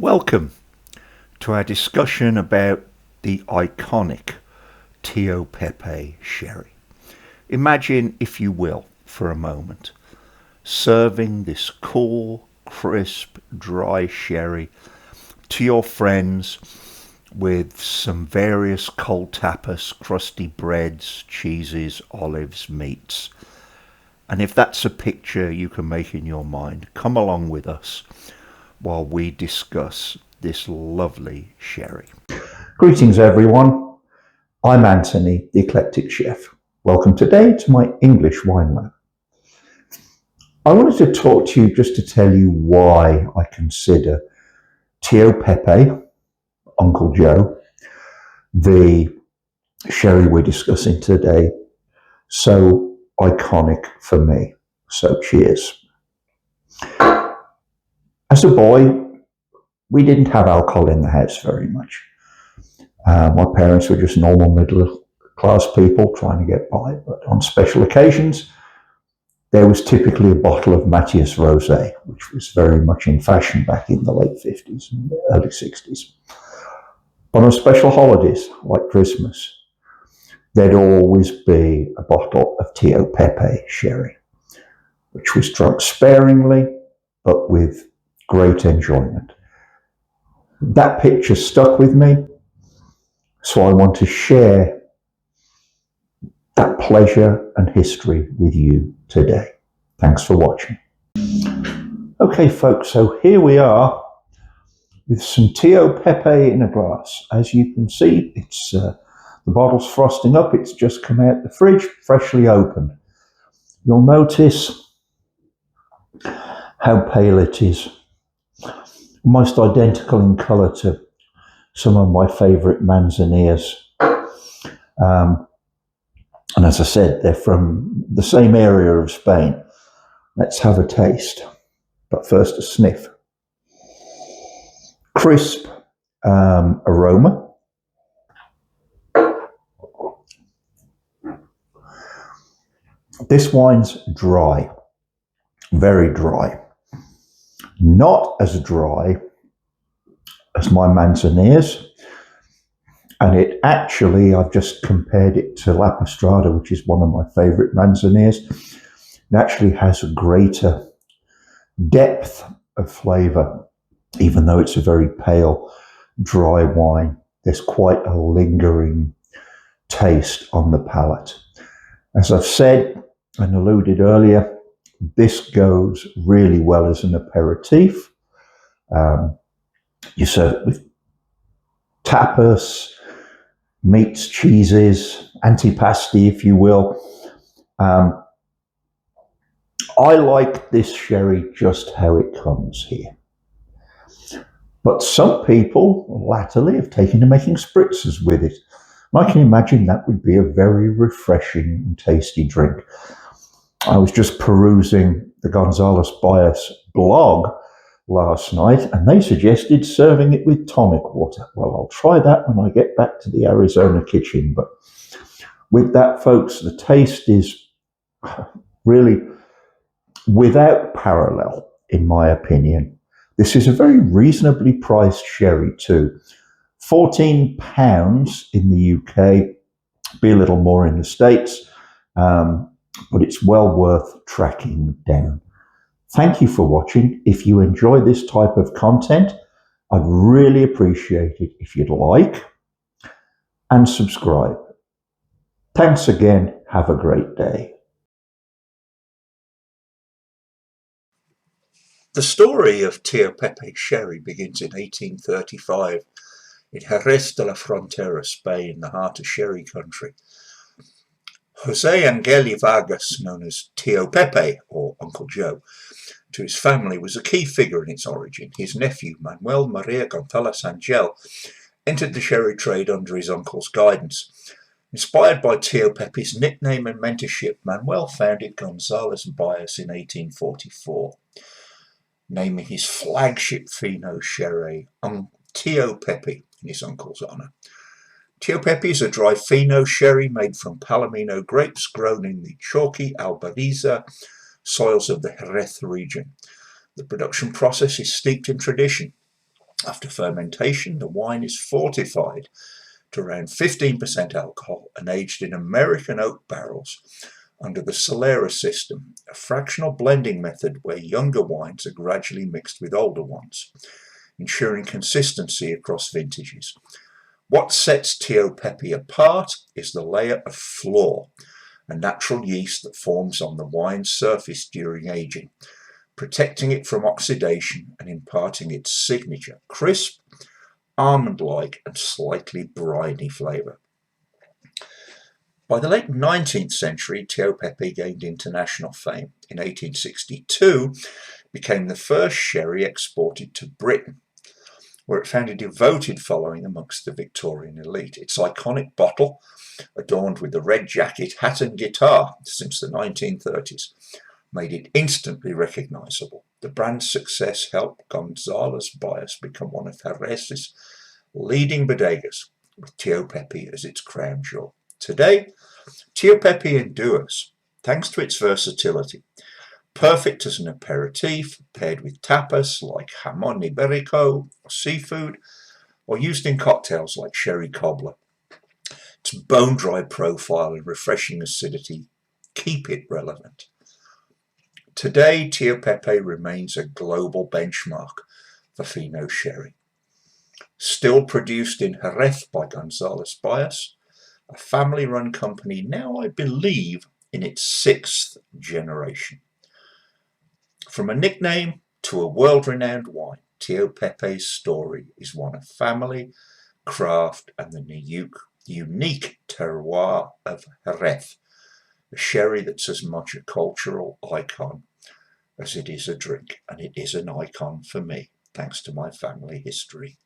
Welcome to our discussion about the iconic Tio Pepe sherry. Imagine, if you will, for a moment, serving this cool, crisp, dry sherry to your friends with some various cold tapas, crusty breads, cheeses, olives, meats. And if that's a picture you can make in your mind, come along with us while we discuss this lovely sherry. Greetings everyone, I'm Anthony, the Eclectic Chef. Welcome today to my English wine lab. I wanted to talk to you just to tell you why I consider Tio Pepe, Uncle Joe, the sherry we're discussing today, so iconic for me. So cheers. As a boy, we didn't have alcohol in the house very much. My parents were just normal middle class people trying to get by, but on special occasions, there was typically a bottle of Matthias Rosé, which was very much in fashion back in the late 50s and early 60s. But on special holidays, like Christmas, there'd always be a bottle of Tio Pepe sherry, which was drunk sparingly, but with great enjoyment. That picture stuck with me, so I want to share that pleasure and history with you today. Thanks for watching. Okay, folks, so here we are with some Tio Pepe in a glass. As you can see, it's the bottle's frosting up. It's just come out the fridge, freshly opened. You'll notice how pale it is. Almost identical in colour to some of my favourite manzaniers. And as I said, they're from the same area of Spain. Let's have a taste. But first a sniff. Crisp aroma. This wine's dry, very dry. Not as dry as my manzaniers. And it actually, I've just compared it to La Pastrada, which is one of my favourite manzaniers. It actually has a greater depth of flavour, even though it's a very pale, dry wine. There's quite a lingering taste on the palate. As I've said and alluded earlier, this goes really well as an aperitif. You serve it with tapas, meats, cheeses, antipasti, if you will. I like this sherry just how it comes here. But some people latterly have taken to making spritzers with it. And I can imagine that would be a very refreshing and tasty drink. I was just perusing the Gonzalez Bias blog last night, and they suggested serving it with tonic water. Well, I'll try that when I get back to the Arizona kitchen. But with that, folks, the taste is really without parallel, in my opinion. This is a very reasonably priced sherry too. £14 in the UK, be a little more in the States, but it's well worth tracking down. Thank you for watching. If you enjoy this type of content, I'd really appreciate it if you'd like and subscribe. Thanks again. Have a great day. The story of Tio Pepe sherry begins in 1835 in Jerez de la Frontera, Spain, the heart of sherry country. Jose Angel y Vargas, known as Tio Pepe, or Uncle Joe, to his family, was a key figure in its origin. His nephew, Manuel Maria González Angel, entered the sherry trade under his uncle's guidance. Inspired by Tio Pepe's nickname and mentorship, Manuel founded Gonzalez Bias in 1844, naming his flagship Fino sherry Tio Pepe in his uncle's honour. Tio Pepe is a dry Fino sherry made from Palomino grapes grown in the chalky Albariza soils of the Jerez region. The production process is steeped in tradition. After fermentation, the wine is fortified to around 15% alcohol and aged in American oak barrels under the Solera system, a fractional blending method where younger wines are gradually mixed with older ones, ensuring consistency across vintages. What sets Tio Pepe apart is the layer of flor, a natural yeast that forms on the wine's surface during aging, protecting it from oxidation and imparting its signature crisp, almond-like and slightly briny flavour. By the late 19th century, Tio Pepe gained international fame. In 1862, it became the first sherry exported to Britain, where it found a devoted following amongst the Victorian elite. Its iconic bottle, adorned with the red jacket, hat and guitar since the 1930s, made it instantly recognisable. The brand's success helped González Bias become one of Jerez's leading bodegas, with Tio Pepe as its crown jewel. Today, Tio Pepe endures, thanks to its versatility. Perfect as an aperitif, paired with tapas like jamón ibérico or seafood, or used in cocktails like sherry cobbler. Its bone-dry profile and refreshing acidity keep it relevant. Today, Tio Pepe remains a global benchmark for Fino sherry. Still produced in Jerez by González Bias, a family-run company now, I believe, in its 6th generation. From a nickname to a world-renowned wine, Tio Pepe's story is one of family, craft, and the unique terroir of Jerez, a sherry that's as much a cultural icon as it is a drink, and it is an icon for me, thanks to my family history.